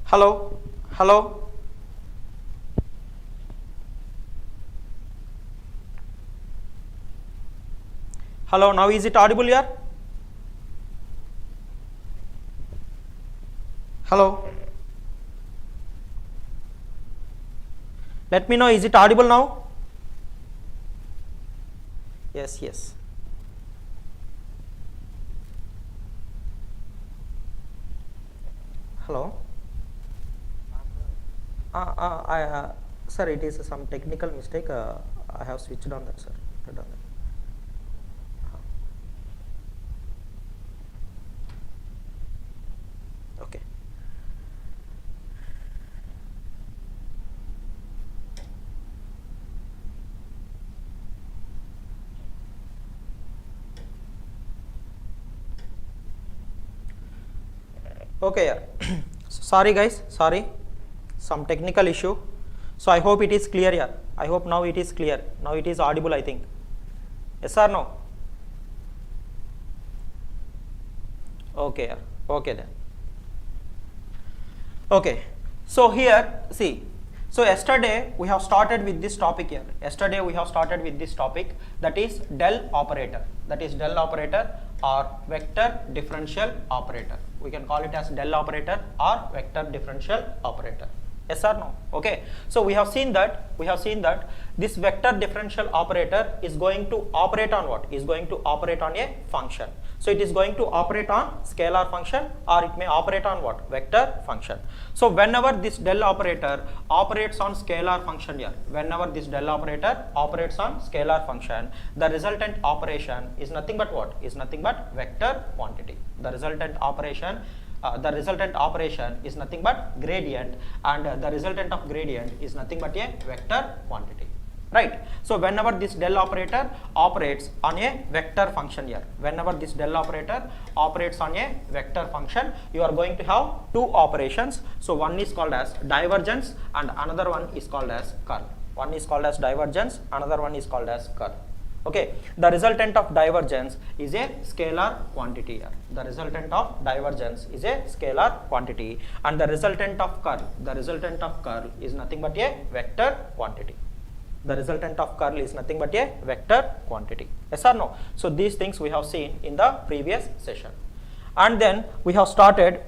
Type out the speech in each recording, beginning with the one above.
Hello, hello. Hello, now is it audible here? Hello. Let me know, is it audible now? Yes, yes. Hello. Sir, it is some technical mistake. I have switched on that, sir. Put on that. Okay. Okay, yeah. Sorry guys, sorry, some technical issue. So I hope it is clear here. I hope now it is clear. Now it is audible, I think. Yes or no? Okay, yeah. Okay then. Okay. So here, see. So yesterday we have started with this topic here. Yesterday we have started with this topic, that is del operator. That is del operator or vector differential operator. We can call it as del operator or vector differential operator. Yes or no? Okay. So we have seen that this vector differential operator is going to operate on what? Is going to operate on a function. So it is going to operate on scalar function, or it may operate on what? Vector function. So whenever this del operator operates on scalar function here, whenever this del operator operates on scalar function, the resultant operation is nothing but what? Is nothing but vector quantity. The resultant operation is nothing but gradient, and the resultant of gradient is nothing but a vector quantity. Right. So whenever this del operator operates on a vector function here, whenever this del operator operates on a vector function, you are going to have two operations. So one is called as divergence and another one is called as curl. One is called as divergence, another one is called as curl. Okay. The resultant of divergence is a scalar quantity here. The resultant of divergence is a scalar quantity, and the resultant of curl is nothing but a vector quantity. The resultant of curl is nothing but a vector quantity. Yes or no? So these things we have seen in the previous session, and then we have started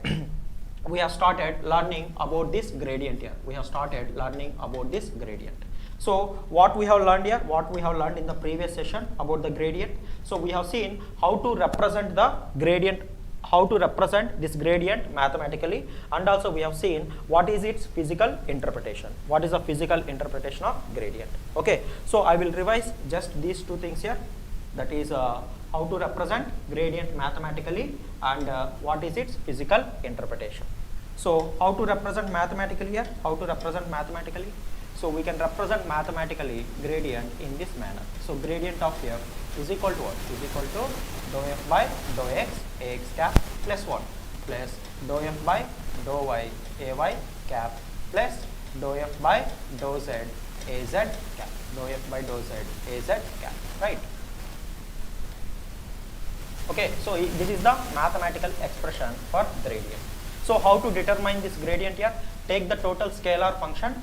learning about this gradient here. We have started learning about this gradient. So what we have learned here, what we have learned in the previous session about the gradient. So we have seen how to represent the gradient, how to represent this gradient mathematically, and also we have seen what is its physical interpretation. What is the physical interpretation of gradient? Okay, so I will revise just these two things here, that is how to represent gradient mathematically and what is its physical interpretation. So how to represent mathematically here, how to represent mathematically? So we can represent mathematically gradient in this manner. So gradient of f is equal to what? Is equal to dou f by dou x ax cap plus what? Plus dou f by dou y ay cap plus dou f by dou z az cap. Dou f by dou z az cap. Right? Okay. So this is the mathematical expression for gradient. So how to determine this gradient here? Take the total scalar function,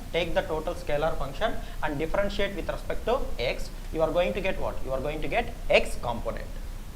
and differentiate with respect to x. You are going to get what? You are going to get x component,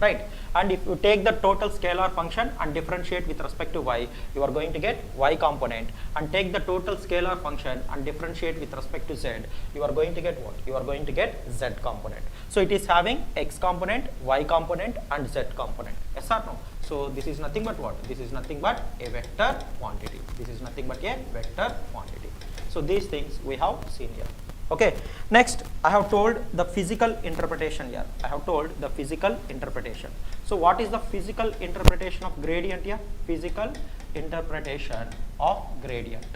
right? And if you take the total scalar function and differentiate with respect to y, you are going to get y component, and take the total scalar function and differentiate with respect to z, you are going to get what? You are going to get z component. So it is having x component, y component and z component. Yes or no? So this is nothing but what? This is nothing but a vector quantity. This is nothing but a vector quantity. So these things we have seen here. Okay. Next, I have told the physical interpretation here. I have told the physical interpretation. So what is the physical interpretation of gradient here? Physical interpretation of gradient.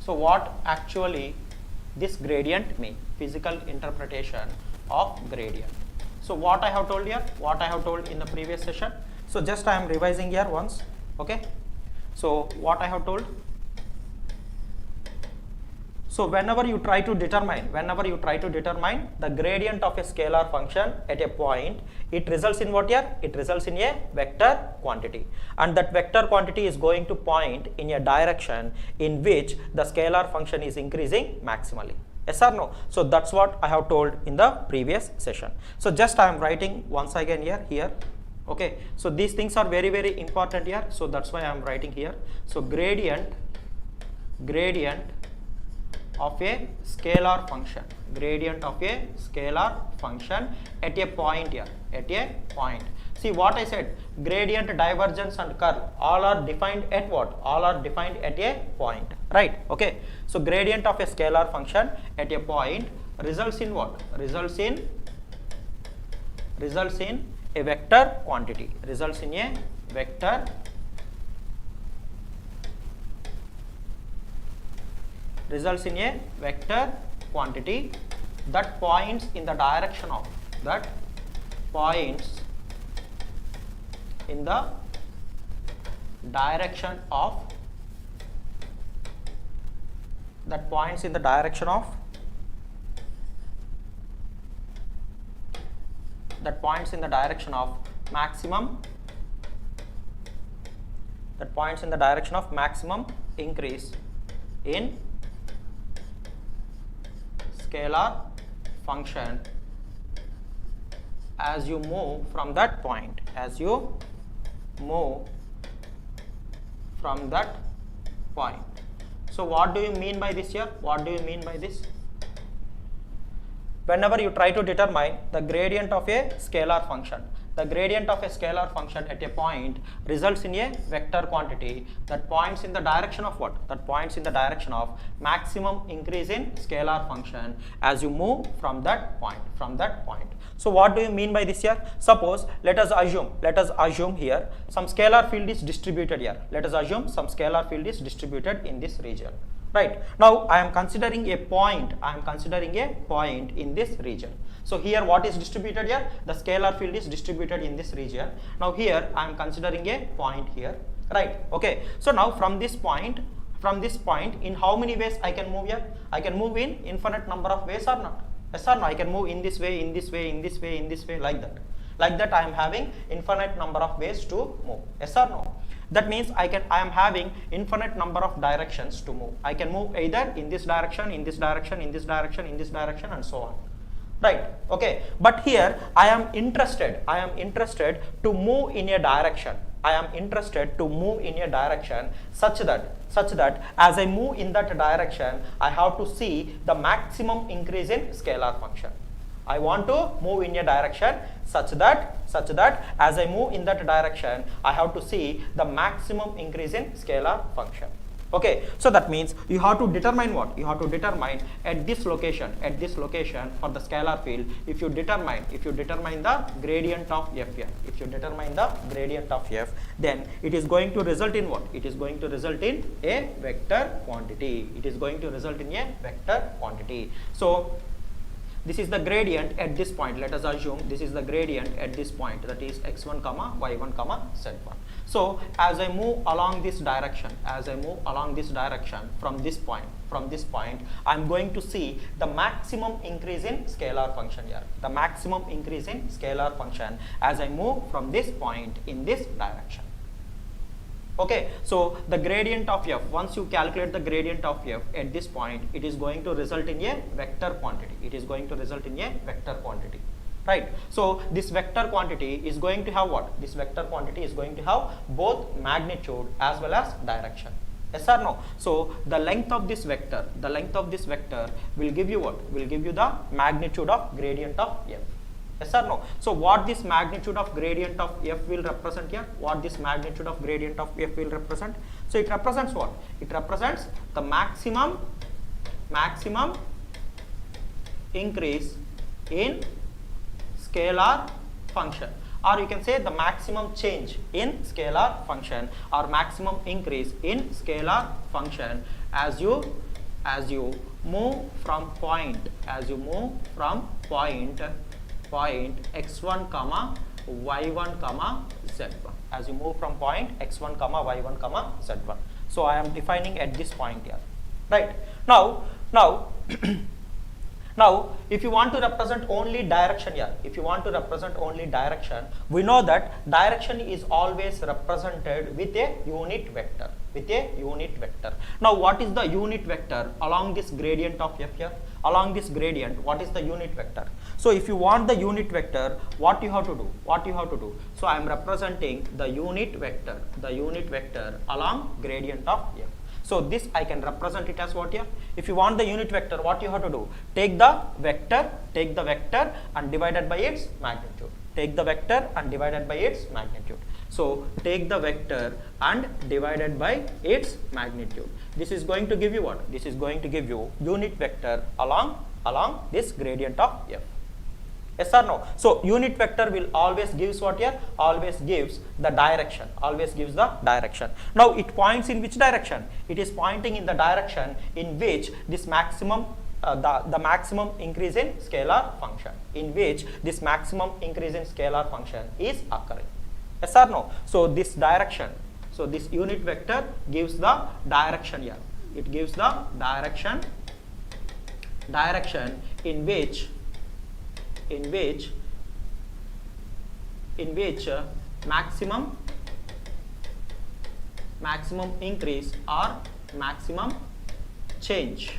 So what actually this gradient mean? Physical interpretation of gradient. So what I have told here, what I have told in the previous session. So just I am revising here once. Okay. So what I have told. So whenever you try to determine the gradient of a scalar function at a point, it results in what here? It results in a vector quantity, and that vector quantity is going to point in a direction in which the scalar function is increasing maximally. Yes or no? So that's what I have told in the previous session. So just I am writing once again here. Okay, so these things are very, very important here. So that's why I am writing here. So gradient of a scalar function, at a point here, See what I said, gradient, divergence and curl all are defined at what? All are defined at a point, right? Okay, so gradient of a scalar function at a point results in what? Results in a vector quantity, that points in the direction of maximum increase in scalar function as you move from that point, So what do you mean by this here? Whenever you try to determine the gradient of a scalar function, at a point results in a vector quantity that points in the direction of what? Maximum increase in scalar function as you move from that point. So what do you mean by this here? Suppose let us assume here some scalar field is distributed here. In this region. Right. Now I am considering a point. In this region. So here what is distributed here? The scalar field is distributed in this region. Now here I am considering a point here. Right. Okay. So now from this point, in how many ways I can move here? I can move in infinite number of ways or not? Yes or no? I can move in this way, like that. Like that I am having infinite number of ways to move. Yes or no? That means I am having infinite number of directions to move. I can move either in this direction, in this direction, and so on. Right. Okay. But here I am interested to move in a direction. Such that as I move in that direction, I have to see the maximum increase in scalar function. I want to move in a direction such that as I move in that direction, I have to see the maximum increase in scalar function. Okay, so that means you have to determine what? At this location for the scalar field, if you determine the gradient of f here, then it is going to result in what? It is going to result in a vector quantity. So this is the gradient at this point. Let us assume this is the gradient at this point, that is x1, y1, z1. So as I move along this direction, from this point, I am going to see the maximum increase in scalar function here. As I move from this point in this direction. Okay, so the gradient of f, once you calculate the gradient of f at this point, it is going to result in a vector quantity. Right. So this vector quantity is going to have what? Both magnitude as well as direction. Yes or no? So the length of this vector, will give you what? Will give you the magnitude of gradient of f. Yes or no? So what this magnitude of gradient of f will represent here? So it represents what? It represents the maximum increase in scalar function, or you can say the maximum change in scalar function, or maximum increase in scalar function as you move from point x1, y1, z1. So I am defining at this point here. Right. Now Now, now, if you want to represent only direction here, if you want to represent only direction, we know that direction is always represented with a unit vector, with a unit vector. Now, what is the unit vector along this gradient of f here? Along this gradient, what is the unit vector? So, if you want the unit vector, what you have to do? What you have to do? So, I am representing the unit vector along gradient of f. So, this I can represent it as what here? If you want the unit vector, what you have to do? Take the vector and divided by its magnitude. Take the vector and divided by its magnitude. So, take the vector and divided by its magnitude. This is going to give you what? This is going to give you unit vector along this gradient of f. Yes or no? So, unit vector will always gives what here? Always gives the direction. Always gives the direction. Now, it points in which direction? It is pointing in the direction in which this maximum, the maximum increase in scalar function. In which this maximum increase in scalar function is occurring. Yes or no? So, this direction. So, this unit vector gives the direction here. It gives the direction in which maximum increase or maximum change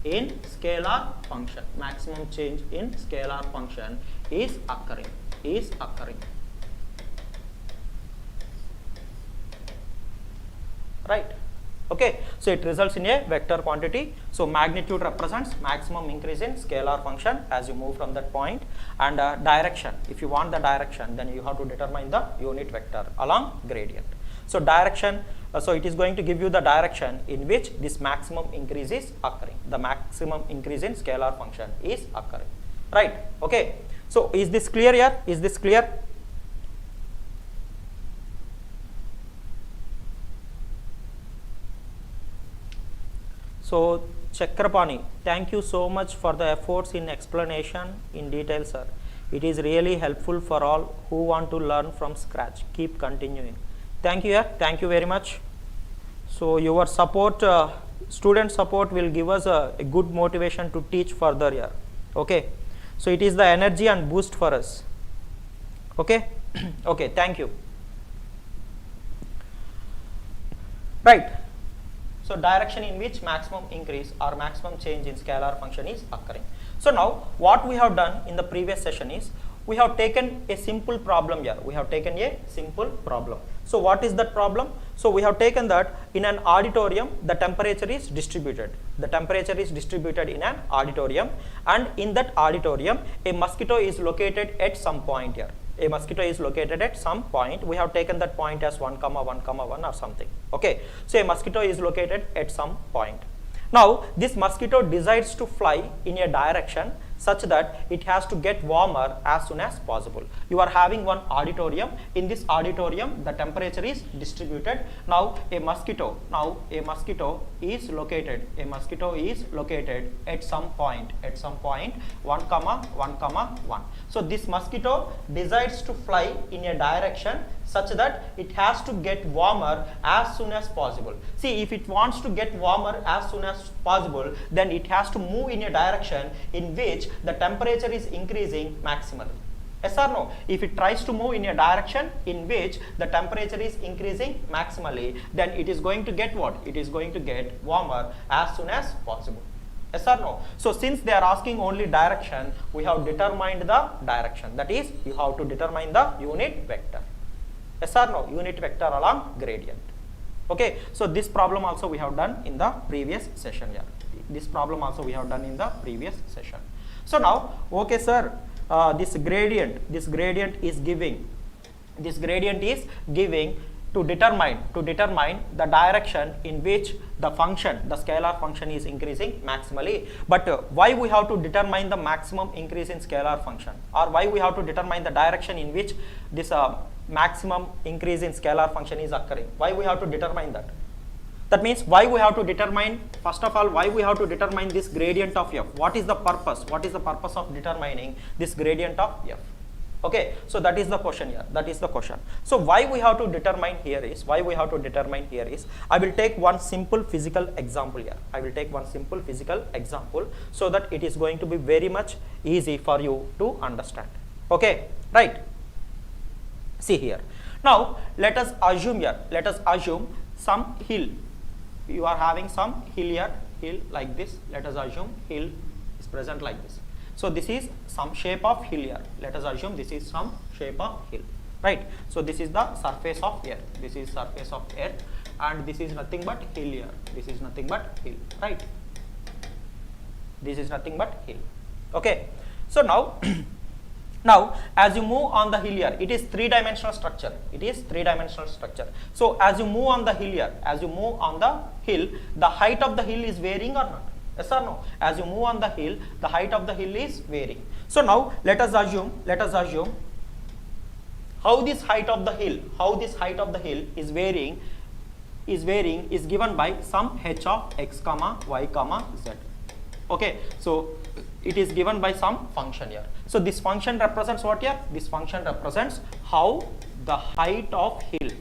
in scalar function, is occurring. Right. Okay, so it results in a vector quantity. So magnitude represents maximum increase in scalar function as you move from that point, and direction, if you want the direction, then you have to determine the unit vector along gradient. So direction, so it is going to give you the direction in which this maximum increase is occurring. The maximum increase in scalar function is occurring. Right. Okay. So is this clear here? Is this clear? So, Chakrapani, thank you so much for the efforts in explanation in detail, sir. It is really helpful for all who want to learn from scratch. Keep continuing. Thank you, thank you very much. So, your support, student support will give us a good motivation to teach further here. Okay. So, it is the energy and boost for us. Okay. Okay, thank you. Right. So, direction in which maximum increase or maximum change in scalar function is occurring. So, now what we have done in the previous session is we have taken a simple problem here. We have taken a simple problem. So, what is that problem? So, we have taken that in an auditorium the temperature is distributed. The temperature is distributed in an auditorium, and in that auditorium a mosquito is located at some point here. A mosquito is located at some point. We have taken that point as 1, 1, 1 or something. Okay. So, a mosquito is located at some point. Now, this mosquito decides to fly in a direction such that it has to get warmer as soon as possible. You are having one auditorium. In this auditorium, the temperature is distributed. Now, a mosquito is located at some point, 1, 1. So, this mosquito decides to fly in a direction such that it has to get warmer as soon as possible. See, if it wants to get warmer as soon as possible, then it has to move in a direction in which the temperature is increasing maximally. Yes or no? If it tries to move in a direction in which the temperature is increasing maximally, then it is going to get what? It is going to get warmer as soon as possible. Yes or no? So, since they are asking only direction, we have determined the direction. That is, you have to determine the unit vector. Yes or no? Unit vector along gradient. Okay. So, this problem also we have done in the previous session here. This problem also we have done in the previous session. So, now, okay sir, this gradient is giving to determine the direction in which the scalar function is increasing maximally. But why we have to determine the maximum increase in scalar function, or why we have to determine the direction in which this maximum increase in scalar function is occurring? Why we have to determine that? That means why we have to determine, first of all, why we have to determine this gradient of f. What is the purpose? What is the purpose of determining this gradient of f? Okay, so that is the question here. That is the question. So why we have to determine here is, I will take one simple physical example here. I will take one simple physical example so that it is going to be very much easy for you to understand. Okay, right. See here. Now let us assume here. Let us assume some hill. You are having some hill here, hill like this. Let us assume hill is present like this. So this is some shape of hill here. Let us assume this is some shape of hill, right? So this is the surface of earth. This is surface of earth, and this is nothing but hill here. This is nothing but hill, right? This is nothing but hill. Okay. So now, now as you move on the hill here, it is three-dimensional structure. It is three-dimensional structure. So as you move on the hill here, as you move on the hill, the height of the hill is varying or not? Yes or no? As you move on the hill, the height of the hill is varying. So now let us assume how this height of the hill, is varying is given by some h of x comma y comma z. Okay, so it is given by some function here. So this function represents what here? This function represents how the height of hill,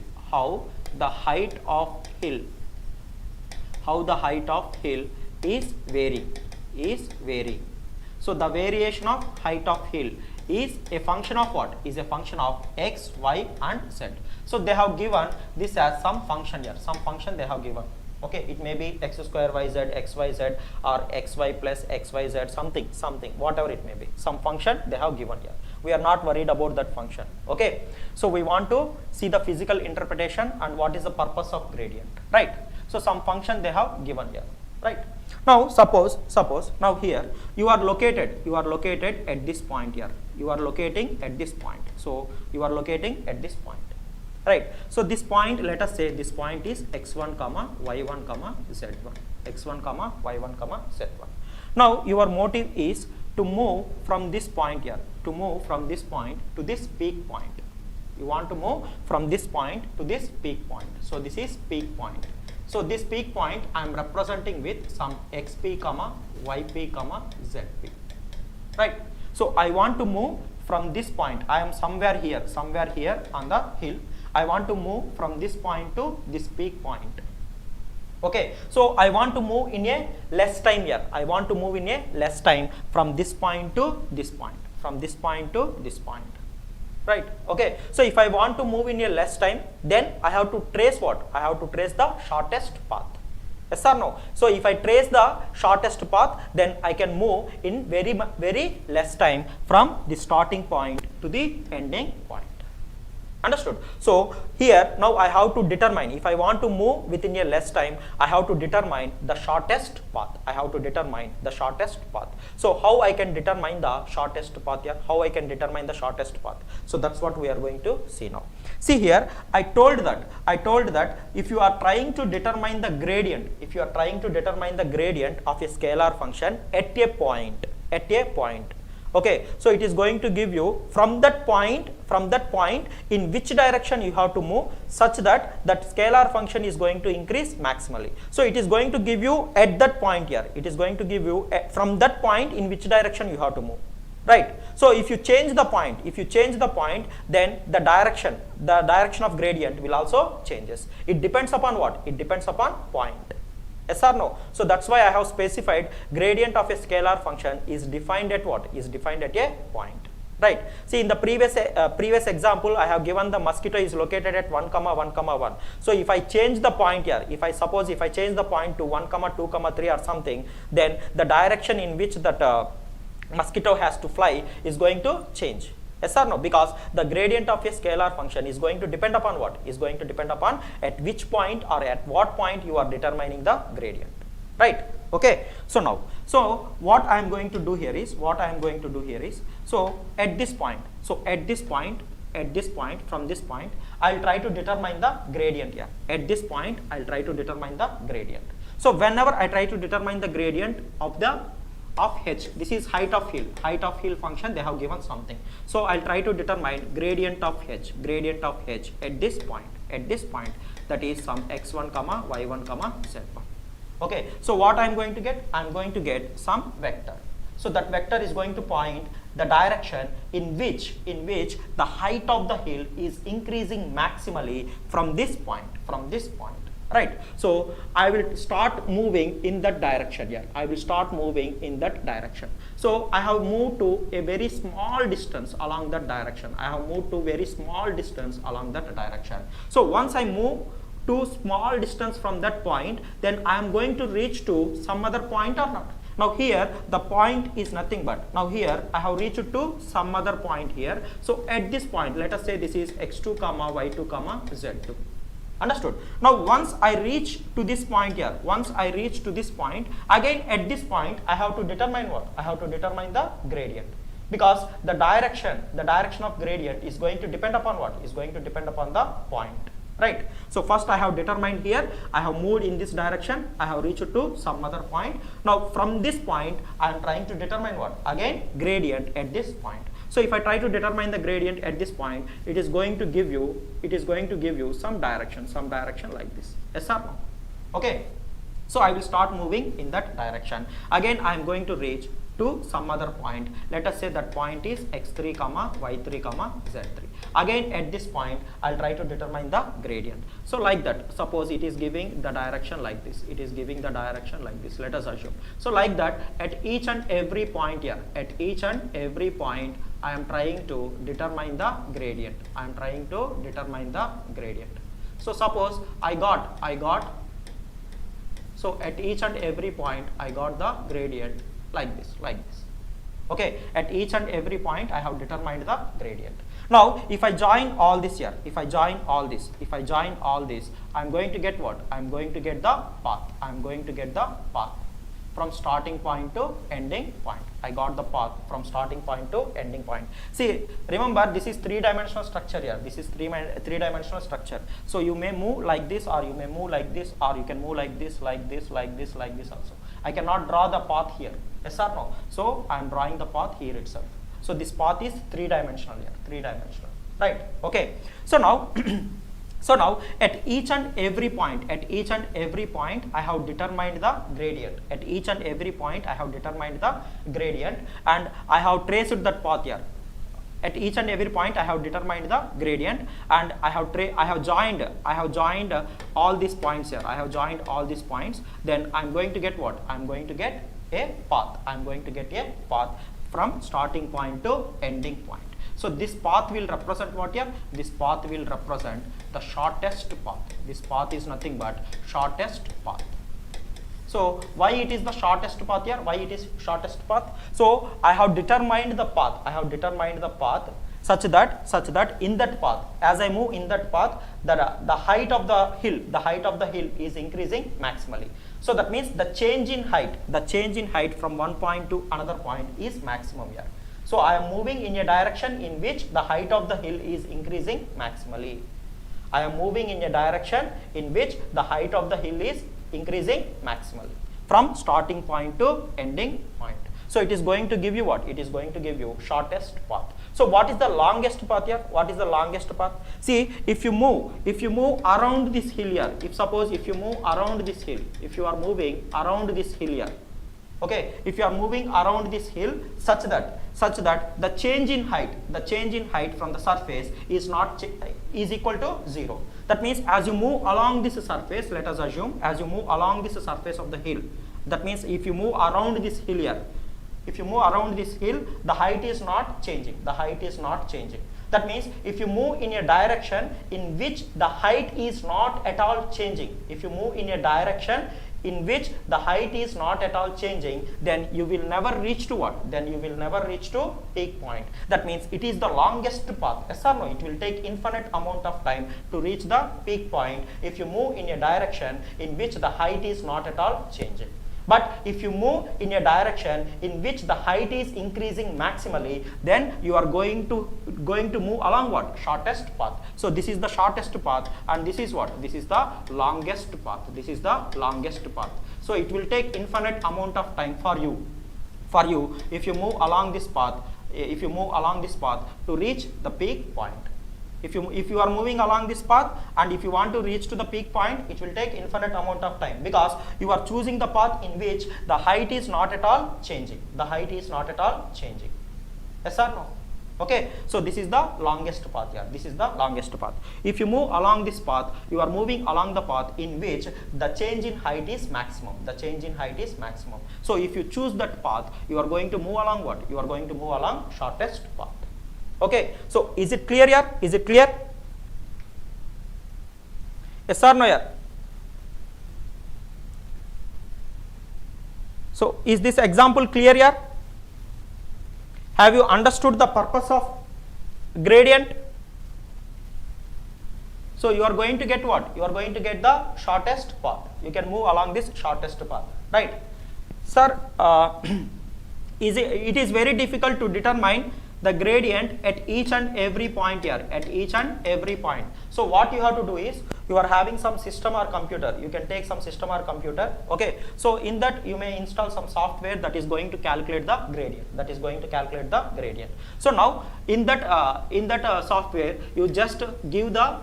is varying. So the variation of height of hill is a function of what? Is a function of x, y and z. So they have given this as some function here, some function they have given. Okay, it may be x square yz, xyz, or xy plus xyz, something, whatever it may be. Some function they have given here. We are not worried about that function. Okay, so we want to see the physical interpretation and what is the purpose of gradient, right? So some function they have given here, right? Now suppose now here you are located at this point here. You are locating at this point. So you are locating at this point, right? So this point, let us say this point is x1 comma y1 comma z1, x1 comma y1 comma z1. Now your motive is to move from this point here, to move from this point to this peak point. You want to move from this point to this peak point. So this is peak point. So this peak point I am representing with some xp comma yp comma zp, right? So I want to move from this point. I am somewhere here on the hill. I want to move from this point to this peak point. Okay, so I want to move in a less time here. I want to move in a less time from this point to this point, from this point to this point, right? Okay, so if I want to move in a less time, then I have to trace what? I have to trace the shortest path. Yes or no? So if I trace the shortest path, then I can move in very less time from the starting point to the ending point. Understood? So here now I have to determine, if I want to move within a less time, I have to determine the shortest path. So how I can determine the shortest path here? So that's what we are going to see now. See here, I told that if you are trying to determine the gradient, of a scalar function at a point, okay, so it is going to give you from that point in which direction you have to move, such that that scalar function is going to increase maximally. So it is going to give you at that point here, from that point in which direction you have to move, right? So if you change the point, then the direction of gradient will also changes. It depends upon what? It depends upon point. Yes or no? So that's why I have specified gradient of a scalar function is defined at what? Is defined at a point, right? See, in the previous example, I have given the mosquito is located at 1, 1, 1. So if I change the point here, if I change the point to 1, 2, 3 or something, then the direction in which that mosquito has to fly is going to change. Yes or no? Because the gradient of a scalar function is going to depend upon what? Is going to depend upon at which point or at what point you are determining the gradient, right? Okay, so now, so what I am going to do here is, so at this point, from this point, I will try to determine the gradient here. At this point, I will try to determine the gradient. So whenever I try to determine the gradient of h, this is height of hill function, they have given something. So I'll try to determine gradient of h at this point, that is some x1 comma y1 comma z1. Okay, so what I'm going to get? I'm going to get some vector. So that vector is going to point the direction in which the height of the hill is increasing maximally from this point, right? So I will start moving in that direction here. I will start moving in that direction. So I have moved to a very small distance along that direction. I have moved to very small distance along that direction. So once I move to small distance from that point, then I am going to reach to some other point or not. Now here the point is nothing but, now here I have reached to some other point here. So at this point, let us say this is x2 comma y2 comma z2. Understood? Now once I reach to this point here, once I reach to this point, again at this point I have to determine what? I have to determine the gradient, because the direction of gradient is going to depend upon what? Is going to depend upon the point, right? So first I have determined here, I have moved in this direction, I have reached to some other point. Now from this point I am trying to determine what? Again gradient at this point. So if I try to determine the gradient at this point, it is going to give you some direction like this. Yes or no? Okay. So I will start moving in that direction. Again I am going to reach to some other point. Let us say that point is x3 comma y3 comma z3. Again at this point I'll try to determine the gradient. So like that, suppose it is giving the direction like this, it is giving the direction like this, let us assume. So like that, at each and every point here, at each and every point I am trying to determine the gradient. I am trying to determine the gradient. So suppose I got so at each and every point I got the gradient like this. Okay, at each and every point I have determined the gradient. Now if I join all this here, if I join all this, I'm going to get what? I'm going to get the path. I'm going to get the path from starting point to ending point. I got the path from starting point to ending point. See, remember this is three-dimensional structure here. This is three-dimensional structure. So you may move like this, or you may move like this, or you can move like this also. I cannot draw the path here. Yes or no? So I am drawing the path here itself. So this path is three-dimensional here, right? Okay. So now at each and every point, I have determined the gradient. At each and every point, I have determined the gradient, and I have traced that path here. At each and every point, I have determined the gradient, and I have joined all these points here. I have joined all these points. Then I am going to get what? I am going to get a path. I am going to get a path from starting point to ending point. So this path will represent what here? This path will represent the shortest path. This path is nothing but shortest path. So why it is the shortest path here? Why it is shortest path? So I have determined the path. I have determined the path such that in that path, as I move in that path, the height of the hill is increasing maximally. So that means the change in height from one point to another point is maximum here. So I am moving in a direction in which the height of the hill is increasing maximally. I am moving in a direction in which the height of the hill is increasing maximally from starting point to ending point. So it is going to give you what? It is going to give you shortest path. So what is the longest path here? What is the longest path? See, if you move around this hill here, if you move around this hill, if you are moving around this hill here, okay, if you are moving around this hill such that the change in height from the surface is equal to 0. That means as you move along this surface, let us assume as you move along this surface of the hill, that means if you move around this hill here, the height is not changing. That means if you move in a direction in which the height is not at all changing, then you will never reach to what? Then you will never reach to peak point. That means it is the longest path. Yes or no? It will take infinite amount of time to reach the peak point if you move in a direction in which the height is not at all changing. But if you move in a direction in which the height is increasing maximally, then you are going to move along what? Shortest path. So this is the shortest path, and this is what? This is the longest path. So it will take infinite amount of time for you if you move along this path, to reach the peak point. If you are moving along this path and if you want to reach to the peak point, it will take infinite amount of time, because you are choosing the path in which the height is not at all changing. The height is not at all changing. Yes or no? Okay, so this is the longest path here. This is the longest path. If you move along this path, you are moving along the path in which the change in height is maximum. The change in height is maximum. So if you choose that path, you are going to move along what? You are going to move along shortest path. Okay, so is it clear here? Is it clear? Yes or no here? So is this example clear here? Have you understood the purpose of gradient? So you are going to get what? You are going to get the shortest path. You can move along this shortest path, right? Sir, it is very difficult to determine the gradient at each and every point here, at each and every point. So what you have to do is, you are having some system or computer, you can take some system or computer, okay. So in that you may install some software that is going to calculate the gradient, So now in that software, you just give the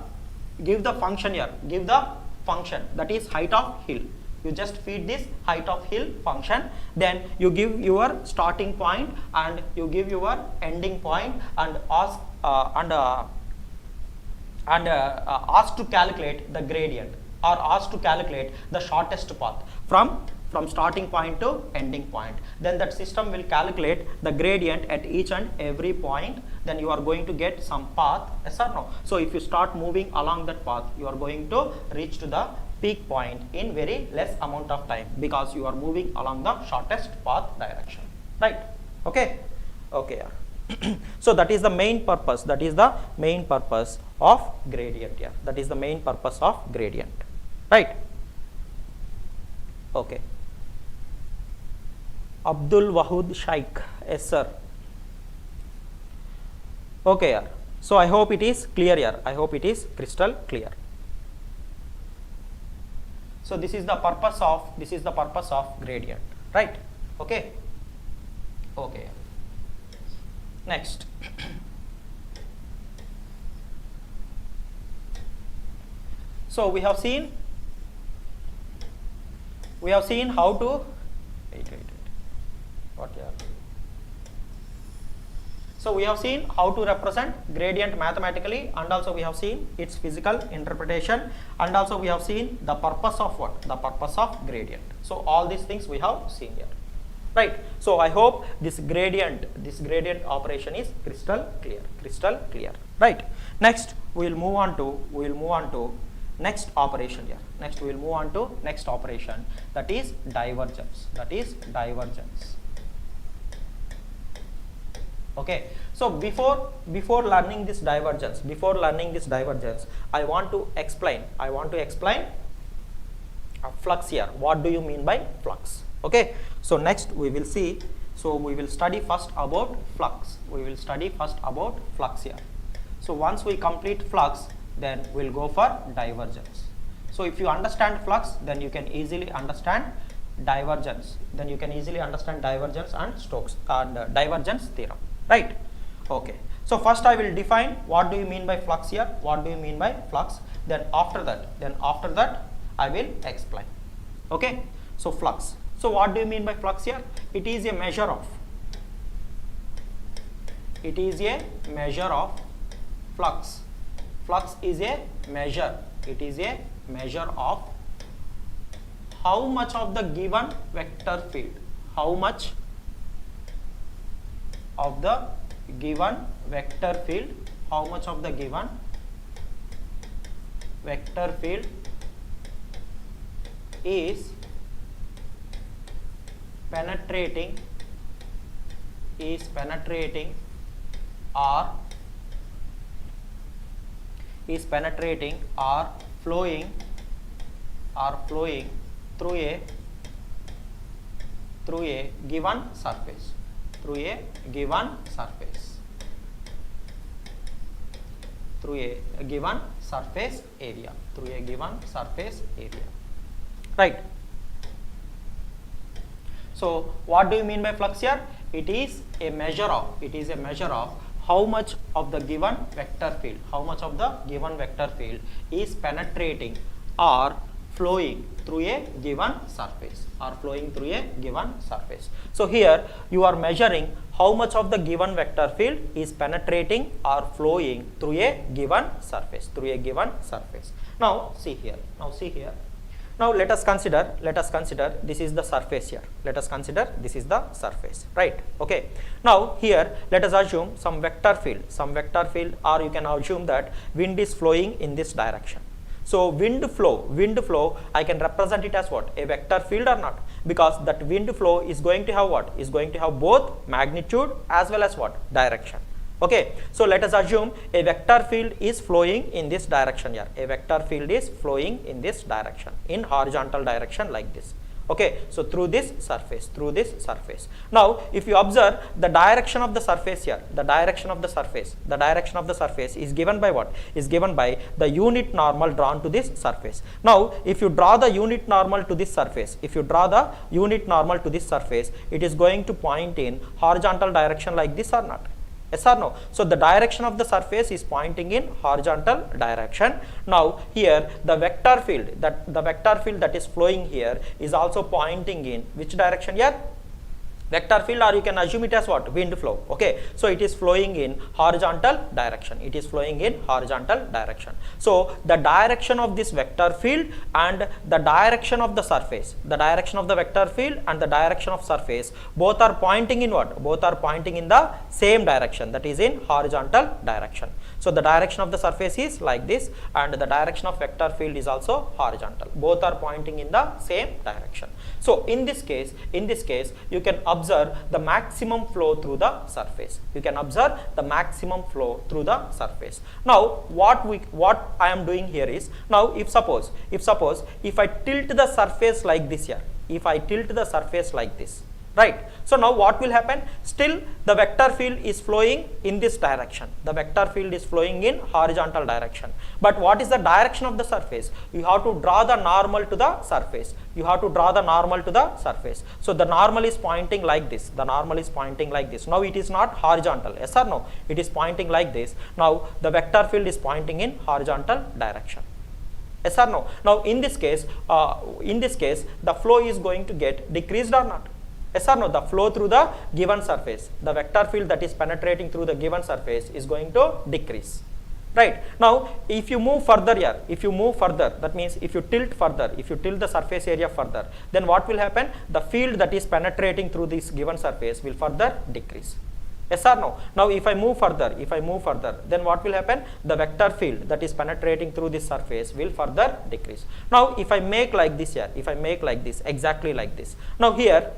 function here, give the function that is height of hill. You just feed this height of hill function, then you give your starting point and you give your ending point and ask to calculate the gradient, or ask to calculate the shortest path from starting point to ending point. Then that system will calculate the gradient at each and every point. Then you are going to get some path, yes or no? So if you start moving along that path, you are going to reach to the peak point in very less amount of time, because you are moving along the shortest path direction, right? Okay, okay. So that is the main purpose. That is the main purpose of gradient here. That is the main purpose of gradient, right? Okay. Abdul Wahud Shaikh, yes sir. Okay, yeah. So I hope it is clear here. I hope it is crystal clear. So this is the purpose of gradient, right? Okay. Okay. Next. So we have seen how to So we have seen how to represent gradient mathematically, and also we have seen its physical interpretation, and also we have seen the purpose of what? The purpose of gradient. So all these things we have seen here, right? So I hope this gradient operation is crystal clear, right? Next we will move on to next operation here. Next we will move on to next operation, that is divergence. Okay, so before learning this divergence, I want to explain flux here. What do you mean by flux? Okay, so next we will see. So we will study first about flux. Here. So once we complete flux, then we'll go for divergence. So if you understand flux, then you can easily understand divergence. And Stokes and divergence theorem. Right? Okay. So first I will define what do you mean by flux here. Then after that I will explain. Okay. So flux. So what do you mean by flux here? It is a measure of flux. Flux is a measure. It is a measure of how much of the given vector field. How much of the given vector field is penetrating or flowing through a given surface. Through a given surface area. Right. So what do you mean by flux here? It is a measure of how much of the given vector field, how much of the given vector field is penetrating or flowing through a given surface, or flowing through a given surface. So here you are measuring how much of the given vector field is penetrating or flowing through a given surface, through a given surface. Now see here, now let us consider this is the surface here. Let us consider this is the surface, right? Okay. Now here let us assume some vector field, or you can assume that wind is flowing in this direction. So wind flow, I can represent it as what? A vector field or not? Because that wind flow is going to have what? Is going to have both magnitude as well as what? Direction. Okay, so let us assume a vector field is flowing in this direction here. A vector field is flowing in this direction, in horizontal direction like this. Okay, so through this surface, Now, if you observe the direction of the surface here, the direction of the surface is given by what? Is given by the unit normal drawn to this surface. Now, if you draw the unit normal to this surface, it is going to point in horizontal direction like this or not? Yes or no? So the direction of the surface is pointing in horizontal direction. Now here the vector field that is flowing here is also pointing in which direction here? Vector field, or you can assume it as what? Wind flow. Okay, so it is flowing in horizontal direction. So the direction of this vector field and the direction of the surface, the direction of the vector field and the direction of surface, both are pointing in what? Both are pointing in the same direction, that is in horizontal direction. So the direction of the surface is like this, and the direction of vector field is also horizontal. Both are pointing in the same direction. So in this case, you can observe the maximum flow through the surface. Now what I am doing here is, now if I tilt the surface like this here, right? So now what will happen? Still the vector field is flowing in this direction. The vector field is flowing in horizontal direction. But what is the direction of the surface? You have to draw the normal to the surface. So the normal is pointing like this. Now it is not horizontal. Yes or no? It is pointing like this. Now the vector field is pointing in horizontal direction. Yes or no? Now in this case, the flow is going to get decreased or not? Yes or no? The flow through the given surface, the vector field that is penetrating through the given surface is going to decrease. Right? Now, if you move further here, that means if you tilt the surface area further, then what will happen? The field that is penetrating through this given surface will further decrease. Yes or no? Now, if I move further, then what will happen? The vector field that is penetrating through this surface will further decrease. Now, if I make like this here, exactly like this. Now, here,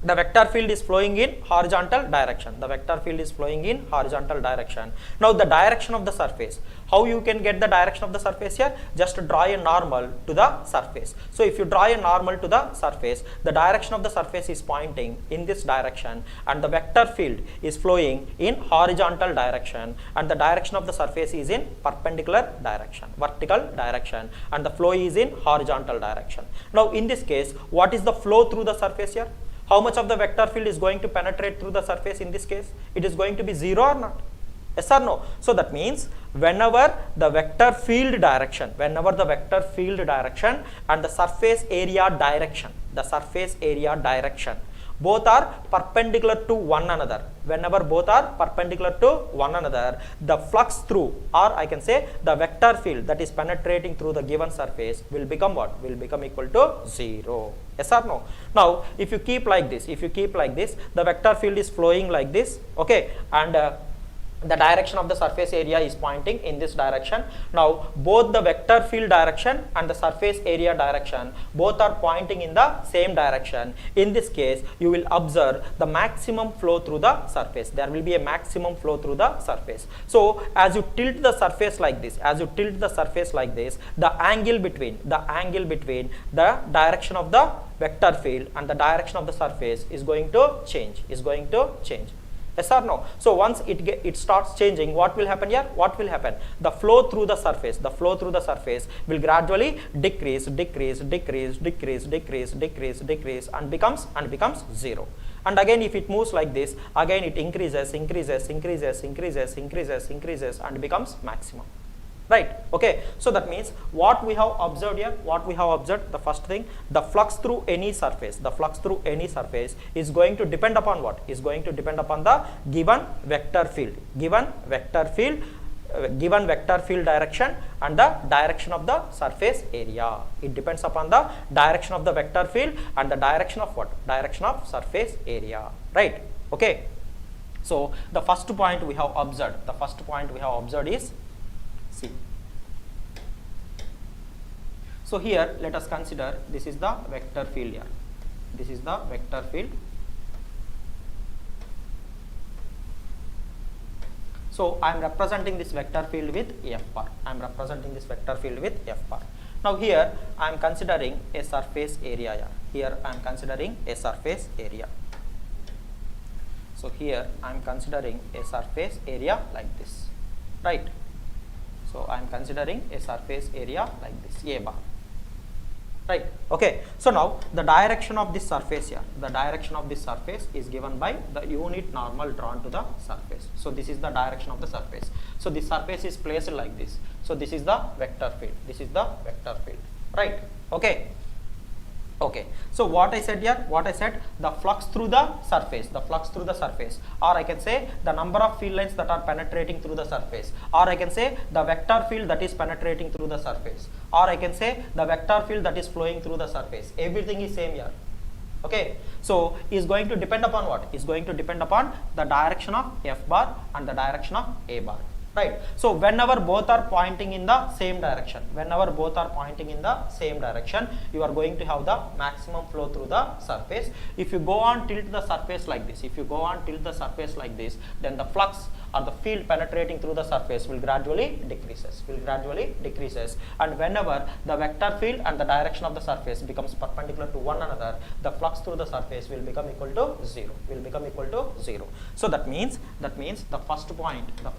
the vector field is flowing in horizontal direction. Now the direction of the surface, how you can get the direction of the surface here? Just draw a normal to the surface. So if you draw a normal to the surface, the direction of the surface is pointing in this direction, and the vector field is flowing in horizontal direction, and the direction of the surface is in perpendicular direction, vertical direction, and the flow is in horizontal direction. Now in this case, what is the flow through the surface here? How much of the vector field is going to penetrate through the surface in this case? It is going to be 0 or not? Yes or no? So that means whenever the vector field direction and the surface area direction, both are perpendicular to one another. Whenever both are perpendicular to one another, the flux through, or I can say the vector field that is penetrating through the given surface will become what? Will become equal to 0. Yes or no? Now, if you keep like this, the vector field is flowing like this, okay, and the direction of the surface area is pointing in this direction. Now both the vector field direction and the surface area direction, both are pointing in the same direction. In this case, you will observe the maximum flow through the surface. There will be a maximum flow through the surface. So as you tilt the surface like this, the angle between the direction of the vector field and the direction of the surface is going to change. Yes or no? So once it starts changing, what will happen here? What will happen? The flow through the surface will gradually decrease and becomes 0. And again, if it moves like this, again it increases and becomes maximum. Right? Okay. So that means what we have observed here, the first thing, the flux through any surface, is going to depend upon what? Is going to depend upon the given vector field direction and the direction of the surface area. It depends upon the direction of the vector field and the direction of what? Direction of surface area. Right? Okay. So the first point we have observed, is C. So here let us consider this is the vector field here. This is the vector field. So I am representing this vector field with F bar. Now here I am considering a surface area here. So here I am considering a surface area like this. Right? So I am considering a surface area like this, A bar. Right? Okay. So now the direction of this surface here, is given by the unit normal drawn to the surface. So this is the direction of the surface. So this surface is placed like this. So this is the vector field. Right? Okay. Okay. So what I said here, the flux through the surface, or I can say the number of field lines that are penetrating through the surface, or I can say the vector field that is penetrating through the surface, or I can say the vector field that is flowing through the surface. Everything is same here. Okay. So is going to depend upon what? Is going to depend upon the direction of F bar and the direction of A bar. Right. So whenever both are pointing in the same direction, you are going to have the maximum flow through the surface. If you go on tilt the surface like this, then the flux or the field penetrating through the surface will gradually decreases. And whenever the vector field and the direction of the surface becomes perpendicular to one another, the flux through the surface will become equal to 0. So that means the first point, the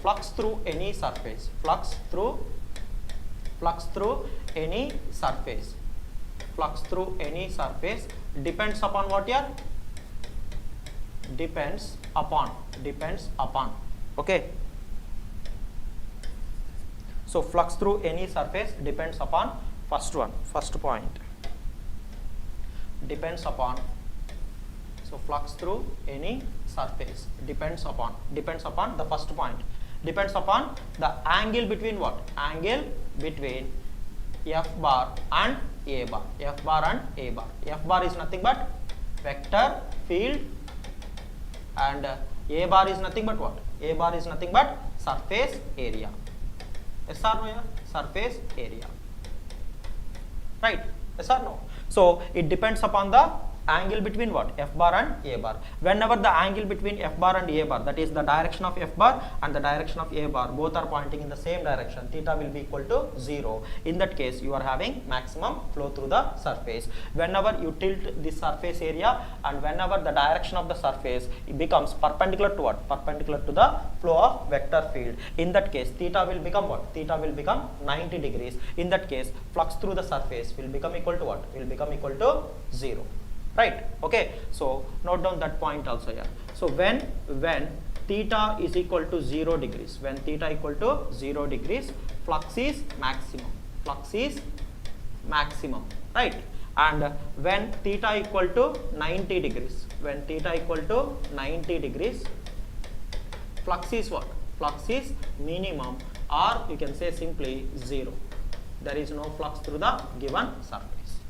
flux through any surface, depends upon what here? Depends upon. Okay. So flux through any surface depends upon first point. Depends upon. So flux through any surface depends upon the first point. Depends upon the angle between what? Angle between F bar and A bar. F bar is nothing but vector field, and A bar is nothing but what? A bar is nothing but surface area. Yes or no? Surface area. Right? Yes or no? So it depends upon the angle between what? F bar and A bar. Whenever the angle between F bar and A bar, that is the direction of F bar and the direction of A bar, both are pointing in the same direction, theta will be equal to 0. In that case, you are having maximum flow through the surface. Whenever you tilt the surface area and whenever the direction of the surface becomes perpendicular to what? Perpendicular to the flow of vector field. In that case, theta will become what? Theta will become 90 degrees. In that case, flux through the surface will become equal to what? Will become equal to 0. Right? Okay. So note down that point also here. So when theta is equal to 0 degrees, flux is maximum. Right? And when theta equal to 90 degrees, flux is what? Flux is minimum, or you can say simply 0. There is no flux through the given surface.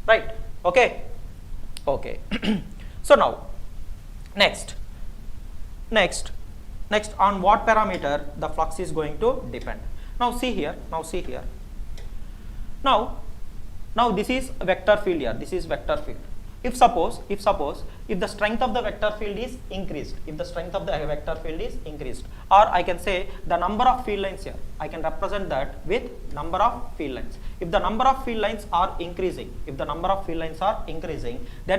Right? Okay. Okay. So now next on what parameter the flux is going to depend? Now see here. Now this is vector field here. if the strength of the vector field is increased, or I can say the number of field lines here, I can represent that with number of field lines. If the number of field lines are increasing, then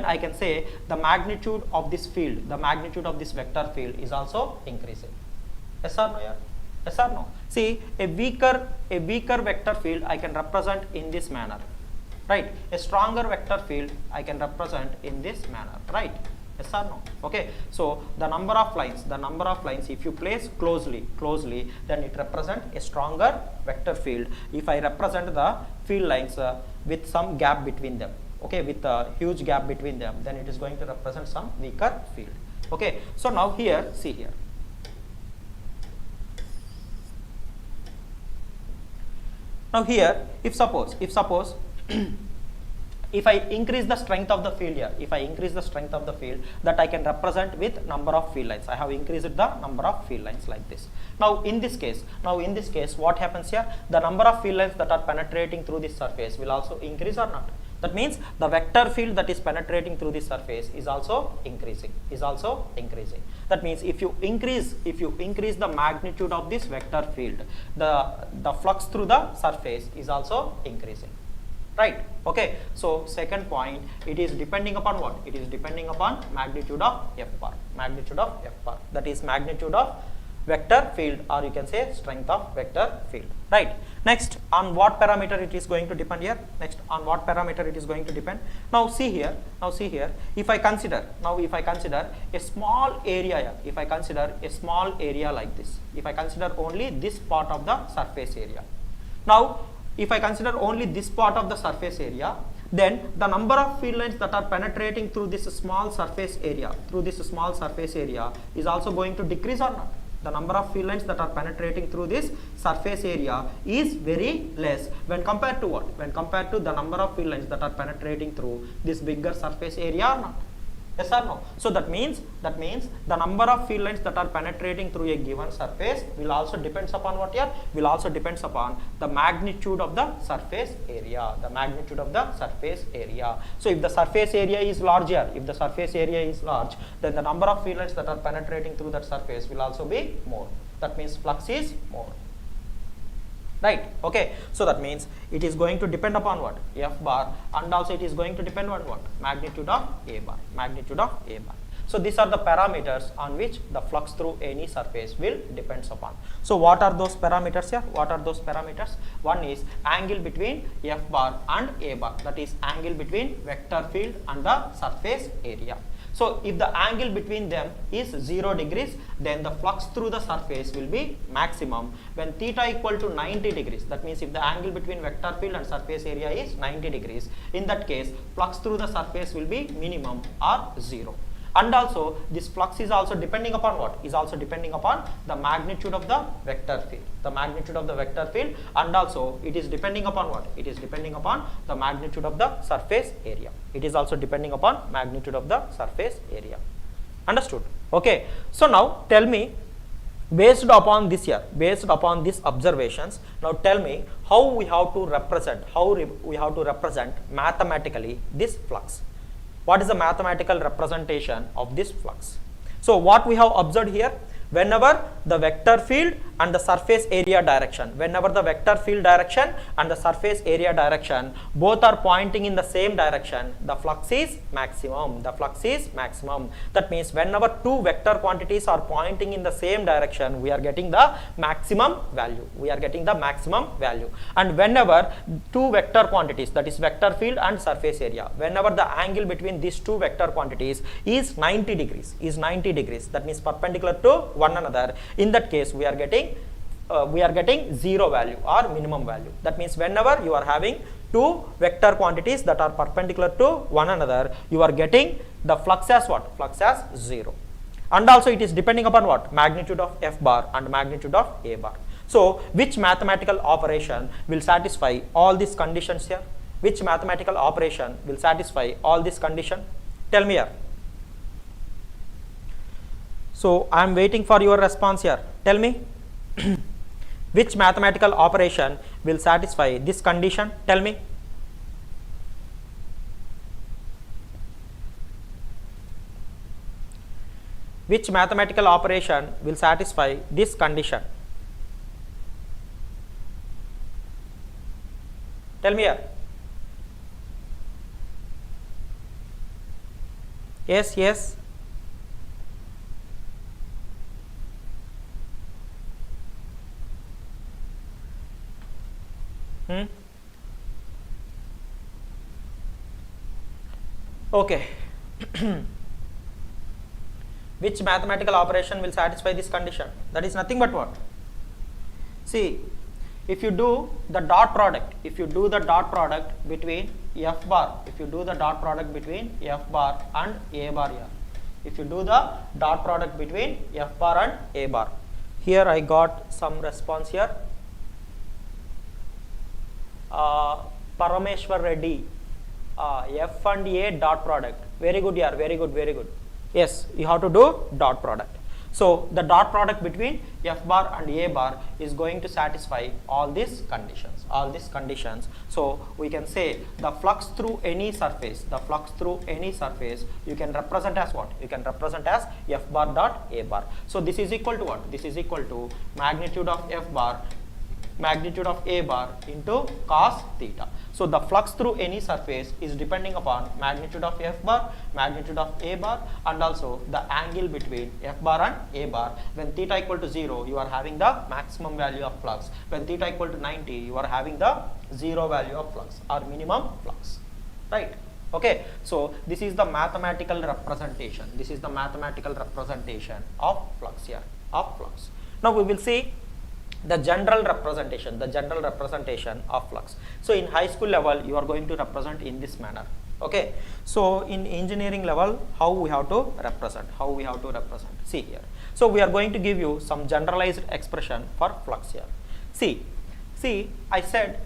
I can say the magnitude of this field, the magnitude of this vector field is also increasing. Yes or no? Yes or no? See, a weaker vector field I can represent in this manner, right? A stronger vector field I can represent in this manner, right? Yes or no? Okay. So the number of lines, if you place closely, then it represents a stronger vector field. If I represent the field lines with some gap between them, okay, with a huge gap between them, then it is going to represent some weaker field. Okay. So now here, see here. Now here, if suppose if I increase the strength of the field here, that I can represent with number of field lines. I have increased the number of field lines like this. Now in this case, what happens here? The number of field lines that are penetrating through this surface will also increase or not? That means the vector field that is penetrating through this surface is also increasing. That means if you increase the magnitude of this vector field, the flux through the surface is also increasing. Right? Okay. So second point, it is depending upon what? It is depending upon magnitude of F bar. That is magnitude of vector field, or you can say strength of vector field. Right? Next, on what parameter it is going to depend here? Now see here. If I consider a small area like this, if I consider only this part of the surface area. Now if I consider only this part of the surface area, then the number of field lines that are penetrating through this small surface area, is also going to decrease or not? The number of field lines that are penetrating through this surface area is very less when compared to what? When compared to the number of field lines that are penetrating through this bigger surface area or not? Yes or no? So that means the number of field lines that are penetrating through a given surface will also depends upon what here? Will also depends upon the magnitude of the surface area. So if the surface area is larger, then the number of field lines that are penetrating through that surface will also be more. That means flux is more. Right? Okay. So that means it is going to depend upon what? F bar, and also it is going to depend on what? Magnitude of A bar. So these are the parameters on which the flux through any surface will depends upon. So what are those parameters here? One is angle between F bar and A bar, that is angle between vector field and the surface area. So if the angle between them is 0 degrees, then the flux through the surface will be maximum when theta equal to 90 degrees. That means if the angle between vector field and surface area is 90 degrees, in that case flux through the surface will be minimum or 0. And also this flux is also depending upon what? Is also depending upon the magnitude of the vector field. And also it is depending upon what? It is depending upon the magnitude of the surface area. Understood? Okay. So now tell me, based upon these observations, now tell me how we have to represent mathematically this flux. What is the mathematical representation of this flux? So what we have observed here, whenever the vector field and the surface area direction, both are pointing in the same direction, the flux is maximum. That means whenever two vector quantities are pointing in the same direction, we are getting the maximum value. And whenever two vector quantities, that is vector field and surface area, whenever the angle between these two vector quantities is 90 degrees, that means perpendicular to one another, in that case we are getting zero value or minimum value. That means whenever you are having two vector quantities that are perpendicular to one another, you are getting the flux as what? Flux as 0. And also it is depending upon what? Magnitude of F bar and magnitude of A bar. So which mathematical operation will satisfy all these conditions here? Tell me here. So I am waiting for your response here. Tell me. Which mathematical operation will satisfy this condition? Tell me. which mathematical operation will satisfy this condition? Tell me here. Yes, yes. Okay. Which mathematical operation will satisfy this condition? That is nothing but what? See, if you do the dot product, between f bar, if you do the dot product between f bar and a bar here, if you do the dot product between f bar and a bar, here I got some response here. Parameshwar Reddy, f and a dot product. Very good, yeah, very good, very good. Yes, you have to do dot product. So the dot product between f bar and a bar is going to satisfy all these conditions, So we can say the flux through any surface, you can represent as what? You can represent as f bar dot a bar. So this is equal to what? This is equal to magnitude of f bar, magnitude of a bar into cos theta. So the flux through any surface is depending upon magnitude of f bar, magnitude of a bar, and also the angle between f bar and a bar. When theta equal to 0, you are having the maximum value of flux. When theta equal to 90, you are having the zero value of flux or minimum flux, right? Okay, so this is the mathematical representation. This is the mathematical representation of flux here, of flux. Now we will see the general representation of flux. So in high school level, you are going to represent in this manner. Okay, so in engineering level, how we have to represent? See here. So we are going to give you some generalized expression for flux here. See, I said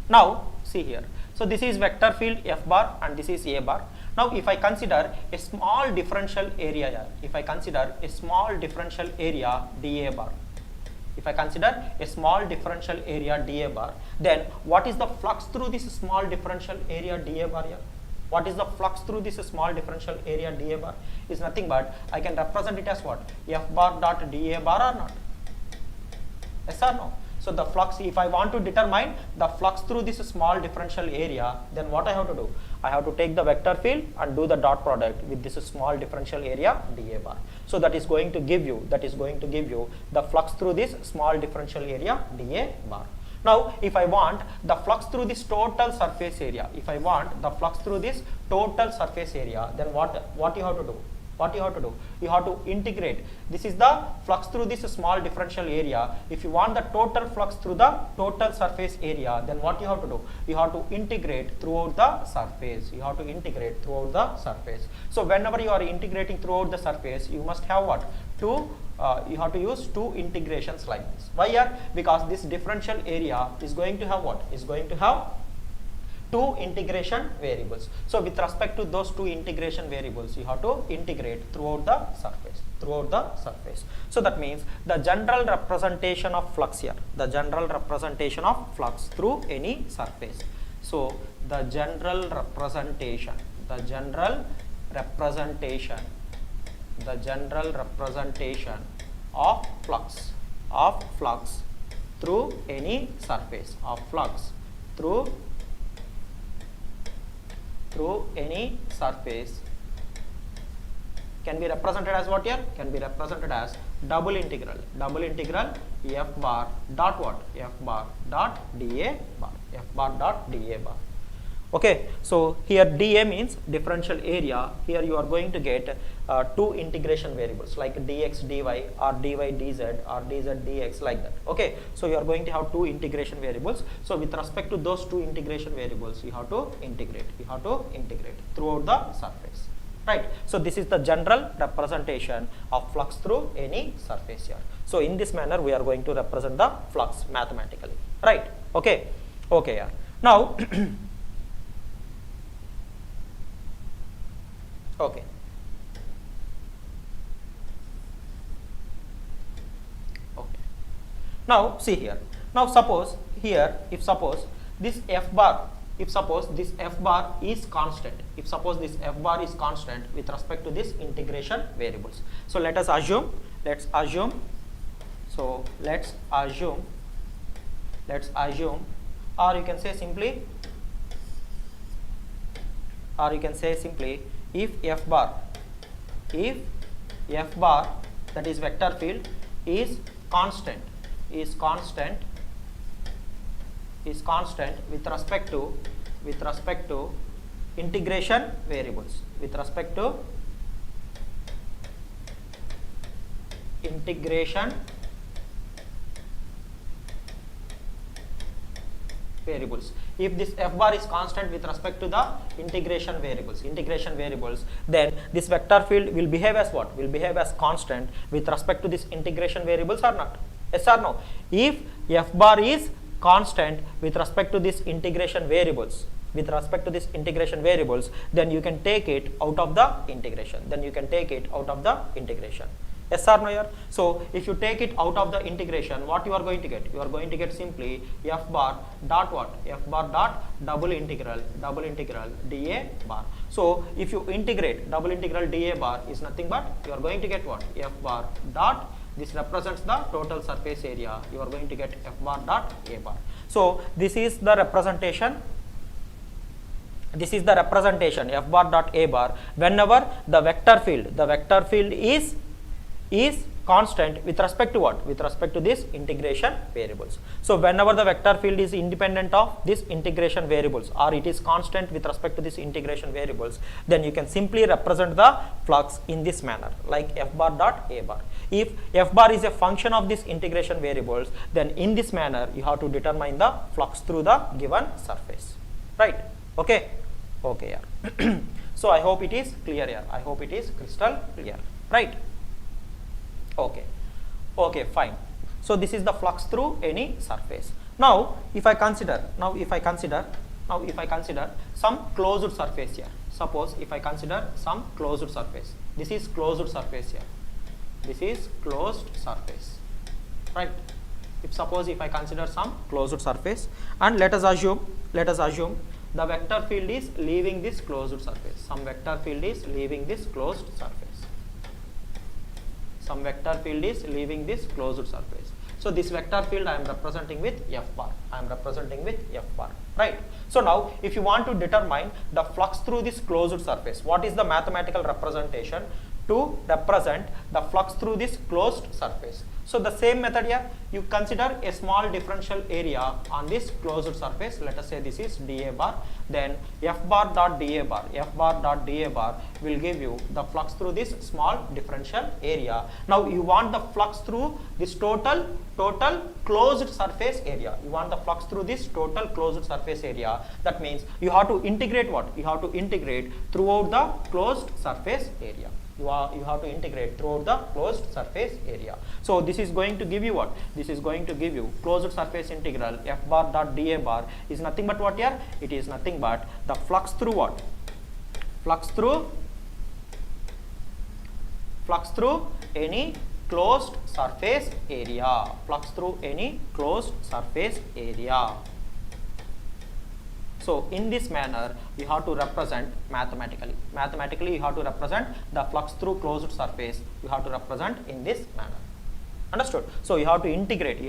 now see here. So this is vector field f bar and this is a bar. Now if I consider a small differential area here, if I consider a small differential area dA bar, if I consider a small differential area dA bar, then what is the flux through this small differential area dA bar here? What is the flux through this small differential area dA bar? Is nothing but I can represent it as what? F bar dot dA bar or not? Yes or no? So the flux, if I want to determine the flux through this small differential area, then what I have to do? I have to take the vector field and do the dot product with this small differential area dA bar. So that is going to give you, the flux through this small differential area dA bar. Now if I want the flux through this total surface area, then what you have to do? You have to integrate. This is the flux through this small differential area. If you want the total flux through the total surface area, then what you have to do? You have to integrate throughout the surface. So whenever you are integrating throughout the surface, you must have what? You have to use two integrations like this. Why here? Because this differential area is going to have what? Is going to have two integration variables. So with respect to those two integration variables, you have to integrate throughout the surface. So that means the general representation of flux here, through any surface. So the general representation of flux through any surface, through any surface can be represented as what here? Can be represented as double integral f bar dot what? F bar dot dA bar. Okay, so here dA means differential area. Here you are going to get two integration variables like dx dy or dy dz or dz dx, like that. Okay, so you are going to have two integration variables. So with respect to those two integration variables, you have to integrate throughout the surface, right? So this is the general representation of flux through any surface here. So in this manner we are going to represent the flux mathematically, right? Okay, yeah. Now okay. Now see here. Now suppose here, if suppose this f bar if suppose this f bar is constant, if suppose this f bar is constant with respect to this integration variables. So let us assume, so let's assume, or you can say simply, if f bar, that is vector field, is constant with respect to integration variables, if this f bar is constant with respect to the integration variables, then this vector field will behave as what? Will behave as constant with respect to this integration variables or not? Yes or no? If f bar is constant with respect to this integration variables, then you can take it out of the integration. Yes or no here? So if you take it out of the integration, what you are going to get? You are going to get simply f bar dot what? F bar dot double integral dA bar. So if you integrate double integral dA bar is nothing but you are going to get what? F bar dot, this represents the total surface area. You are going to get f bar dot A bar. So this is the representation. F bar dot A bar whenever the vector field is constant with respect to what? With respect to this integration variables. So whenever the vector field is independent of this integration variables, or it is constant with respect to this integration variables, then you can simply represent the flux in this manner, like f bar dot A bar. If f bar is a function of this integration variables, then in this manner you have to determine the flux through the given surface, right? Okay, yeah. So I hope it is clear here. I hope it is crystal clear, right? Okay, fine. So this is the flux through any surface. Now if I consider some closed surface here. Suppose if I consider some closed surface. This is closed surface here. This is closed surface, right? If I consider some closed surface, and let us assume the vector field is leaving this closed surface. Some vector field is leaving this closed surface. So this vector field I am representing with f bar. Right? So now if you want to determine the flux through this closed surface, what is the mathematical representation to represent the flux through this closed surface? So the same method here, you consider a small differential area on this closed surface. Let us say this is dA bar. Then f bar dot dA bar will give you the flux through this small differential area. Now you want the flux through this total closed surface area. That means you have to integrate what? You have to integrate throughout the closed surface area. You have to integrate throughout the closed surface area. So this is going to give you what? This is going to give you closed surface integral f bar dot dA bar is nothing but what here? It is nothing but the flux through what? Flux through any closed surface area. So in this manner you have to represent mathematically you have to represent the flux through closed surface. You have to represent in this manner. Understood? So you have to integrate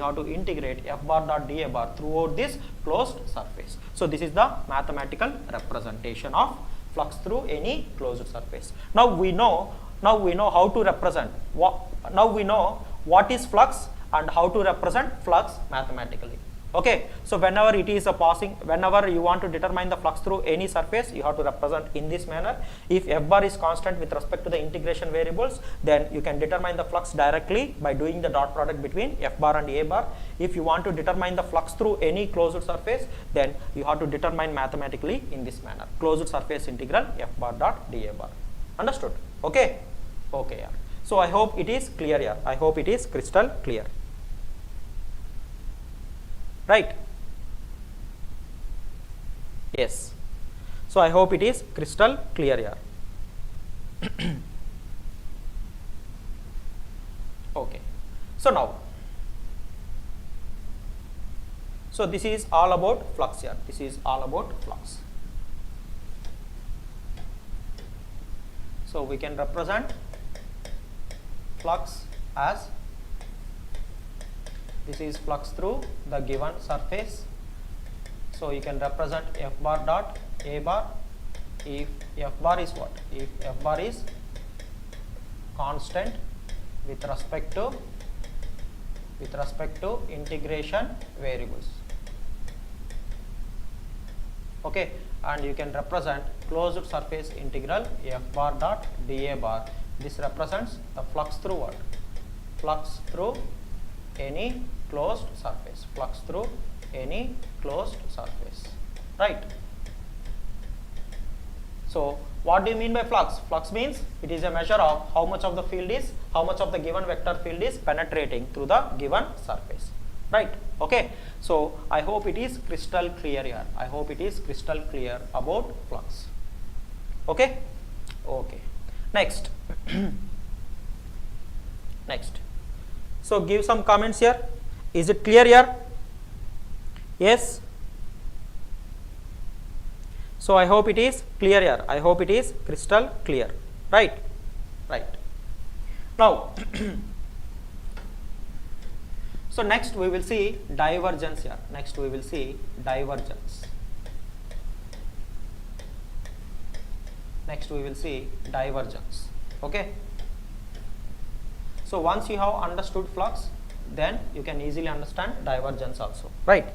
f bar dot dA bar throughout this closed surface. So this is the mathematical representation of flux through any closed surface. Now we know how to represent what is flux and how to represent flux mathematically. Okay, so whenever you want to determine the flux through any surface, you have to represent in this manner. If f bar is constant with respect to the integration variables, then you can determine the flux directly by doing the dot product between f bar and A bar. If you want to determine the flux through any closed surface, then you have to determine mathematically in this manner. Closed surface integral f bar dot dA bar. Understood? Okay, yeah. So I hope it is clear here. I hope it is crystal clear. Right? Yes. So I hope it is crystal clear here. Okay. So now So this is all about flux here. This is all about flux. So we can represent flux as, this is flux through the given surface. So you can represent F bar dot A bar if F bar is what? If F bar is constant with respect to integration variables. Okay, and you can represent closed surface integral F bar dot dA bar. This represents the flux through what? Flux through any closed surface. Flux through any closed surface. Right. So what do you mean by flux? Flux means it is a measure of how much of the field is, how much of the given vector field is penetrating through the given surface. Right. Okay. So I hope it is crystal clear here. I hope it is crystal clear about flux. Okay. Okay. Next. Next. So give some comments here. Is it clear here? Yes. So I hope it is clear here. I hope it is crystal clear. Right. Right. Now. So next we will see divergence here. Next we will see divergence. Next we will see divergence. Okay. So once you have understood flux, then you can easily understand divergence also. Right.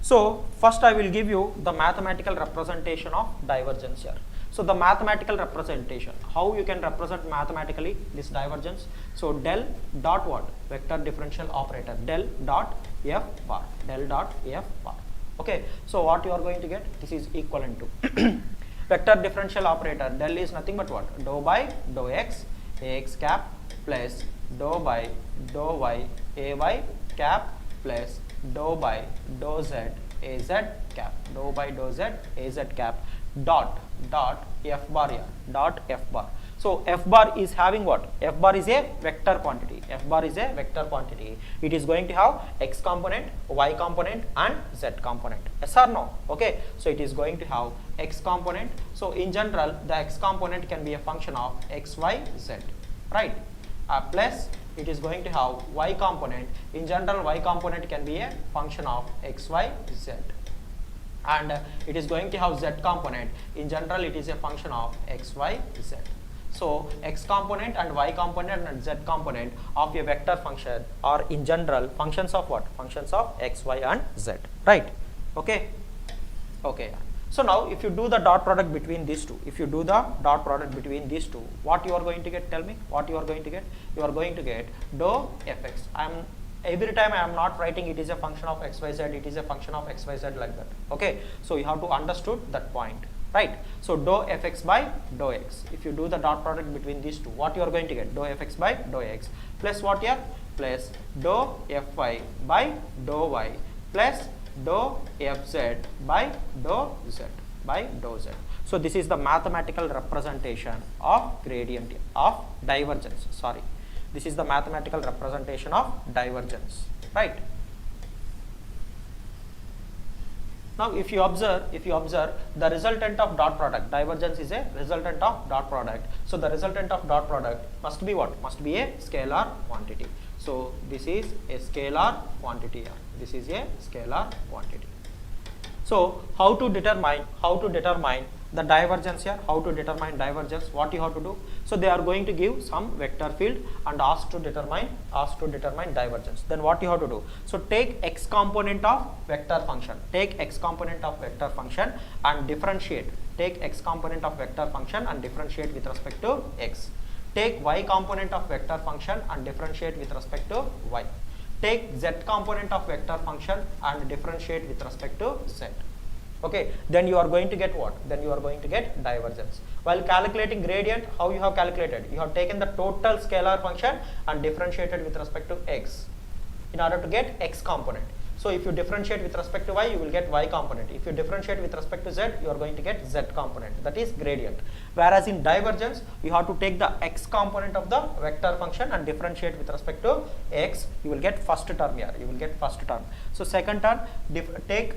So first I will give you the mathematical representation of divergence here. So the mathematical representation, how you can represent mathematically this divergence. So del dot what? Vector differential operator, del dot F bar, del dot F bar. Okay. So what you are going to get? This is equivalent to vector differential operator, del is nothing but what? Dou by dou x, ax cap plus dou by dou y, ay cap plus dou by dou z, az cap, dou by dou z, az cap, dot F bar here, dot F bar. So F bar is having what? F bar is a vector quantity. F bar is a vector quantity. It is going to have x component, y component and z component. Yes or no? Okay. So it is going to have x component. So in general, the x component can be a function of x, y, z. Right. Plus it is going to have y component. In general, y component can be a function of x, y, z. And it is going to have z component. In general, it is a function of x, y, z. So x component and y component and z component of a vector function are in general functions of what? Functions of x, y and z. Right. Okay. Okay. So now if you do the dot product between these two, what you are going to get? Tell me what you are going to get. You are going to get dou fx. Every time I am not writing it is a function of xyz, it is a function of xyz like that. Okay. So you have to understood that point. Right. So dou fx by dou x. If you do the dot product between these two, what you are going to get? Dou fx by dou x plus what here? Plus dou fy by dou y plus dou fz by dou z by dou z. So this is the mathematical representation of gradient of divergence. Sorry. This is the mathematical representation of divergence. Right. Now if you observe the resultant of dot product, divergence is a resultant of dot product. So the resultant of dot product must be what? Must be a scalar quantity. So this is a scalar quantity here. This is a scalar quantity. So how to determine the divergence here? How to determine divergence? What you have to do? So they are going to give some vector field and ask to determine divergence. Then what you have to do? So take x component of vector function. Take x component of vector function and differentiate. Take x component of vector function and differentiate with respect to x. Take y component of vector function and differentiate with respect to y. Take z component of vector function and differentiate with respect to z. Okay, then you are going to get what? Then you are going to get divergence. While calculating gradient, how you have calculated? You have taken the total scalar function and differentiated with respect to x in order to get x component. So if you differentiate with respect to y, you will get y component. If you differentiate with respect to z, you are going to get z component, that is gradient. Whereas in divergence, you have to take the x component of the vector function and differentiate with respect to x, you will get first term here, you will get first term. So second term, take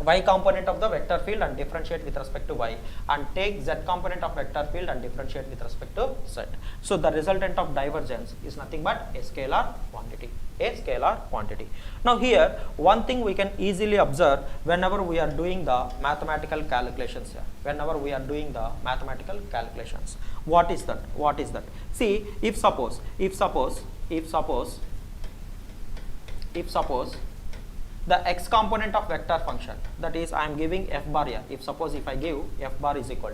y component of the vector field and differentiate with respect to y, and take z component of vector field and differentiate with respect to z. So the resultant of divergence is nothing but a scalar quantity, a scalar quantity. Now here one thing we can easily observe whenever we are doing the mathematical calculations here, whenever we are doing the mathematical calculations, what is that, what is that? See, if suppose the x component of vector function, that is I am giving f bar here. If suppose if I give f bar is equal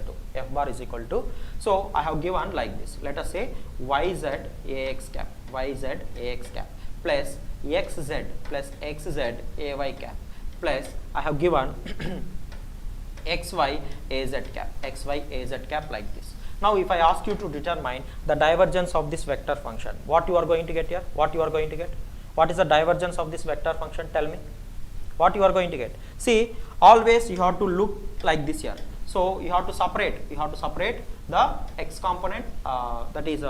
to, so I have given like this, let us say yz ax cap, yz ax cap plus xz plus xz ay cap plus I have given xy az cap, xy az cap like this. Now if I ask you to determine the divergence of this vector function, what you are going to get here? What you are going to get? What is the divergence of this vector function? Tell me. What you are going to get? See, always you have to look like this here. So you have to separate the x component, that is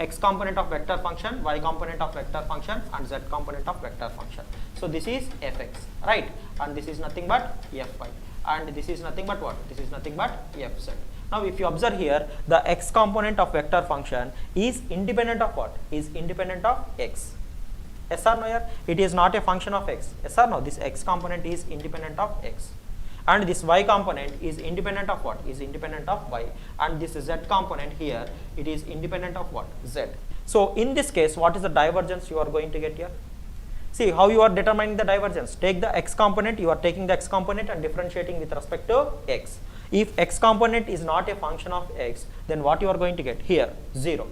x component of vector function, y component of vector function, and z component of vector function. So this is fx, right? And this is nothing but fy, and this is nothing but what? This is nothing but fz. Now if you observe here, the x component of vector function is independent of what? Is independent of x. Yes or no here? It is not a function of x. Yes or no? This x component is independent of x. And this y component is independent of what? Is independent of y. And this z component here, it is independent of what? Z. So in this case, what is the divergence you are going to get here? See how you are determining the divergence. Take the x component, you are taking the x component and differentiating with respect to x. If x component is not a function of x, then what you are going to get? Here, 0.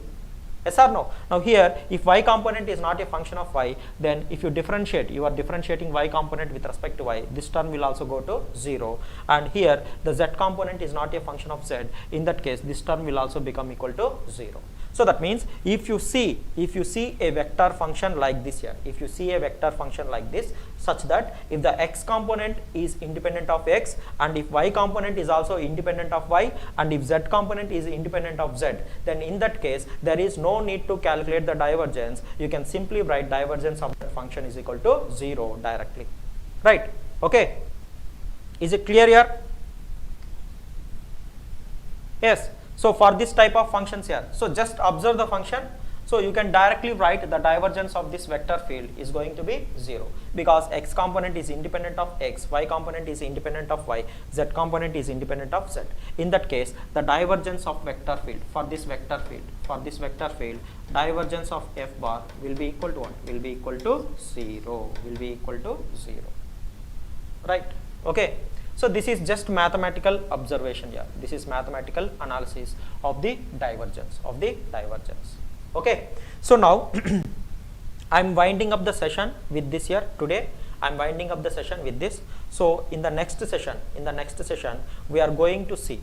Yes or no? Now here, if y component is not a function of y, then if you differentiate, you are differentiating y component with respect to y, this term will also go to 0. And here, the z component is not a function of z, in that case, this term will also become equal to 0. So that means if you see a vector function like this here, if you see a vector function like this, such that if the x component is independent of x, and if y component is also independent of y, and if z component is independent of z, then in that case there is no need to calculate the divergence. You can simply write divergence of that function is equal to 0 directly, right? Okay, is it clear here? Yes. So for this type of functions here, so just observe the function. So you can directly write the divergence of this vector field is going to be 0, because x component is independent of x, y component is independent of y, z component is independent of z. In that case, the divergence of vector field for this vector field, divergence of f bar will be equal to what? Will be equal to 0. Will be equal to 0. Right? Okay. So this is just mathematical observation here. This is mathematical analysis of the divergence, Okay. So now I am winding up the session with this here today. I am winding up the session with this. So in the next session, we are going to see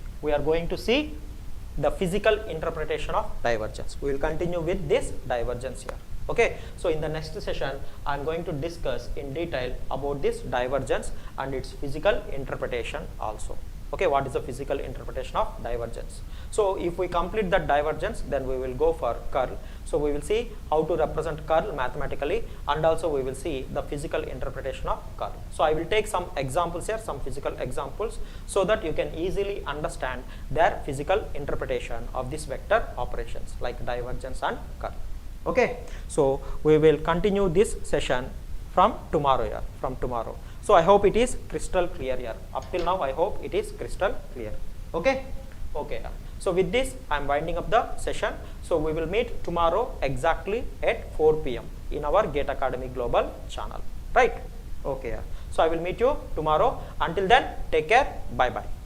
the physical interpretation of divergence. We will continue with this divergence here. Okay, so in the next session, I am going to discuss in detail about this divergence and its physical interpretation also. Okay, what is the physical interpretation of divergence? So if we complete that divergence, then we will go for curl. So we will see how to represent curl mathematically, and also we will see the physical interpretation of curl. So I will take some examples here, some physical examples, so that you can easily understand their physical interpretation of these vector operations like divergence and curl. Okay, so we will continue this session from tomorrow here, So I hope it is crystal clear here. Up till now, I hope it is crystal clear. Okay, okay. So with this, I am winding up the session. So we will meet tomorrow exactly at 4 p.m. in our Gate Academy Global channel. Right? Okay. So I will meet you tomorrow. Until then, take care. Bye bye.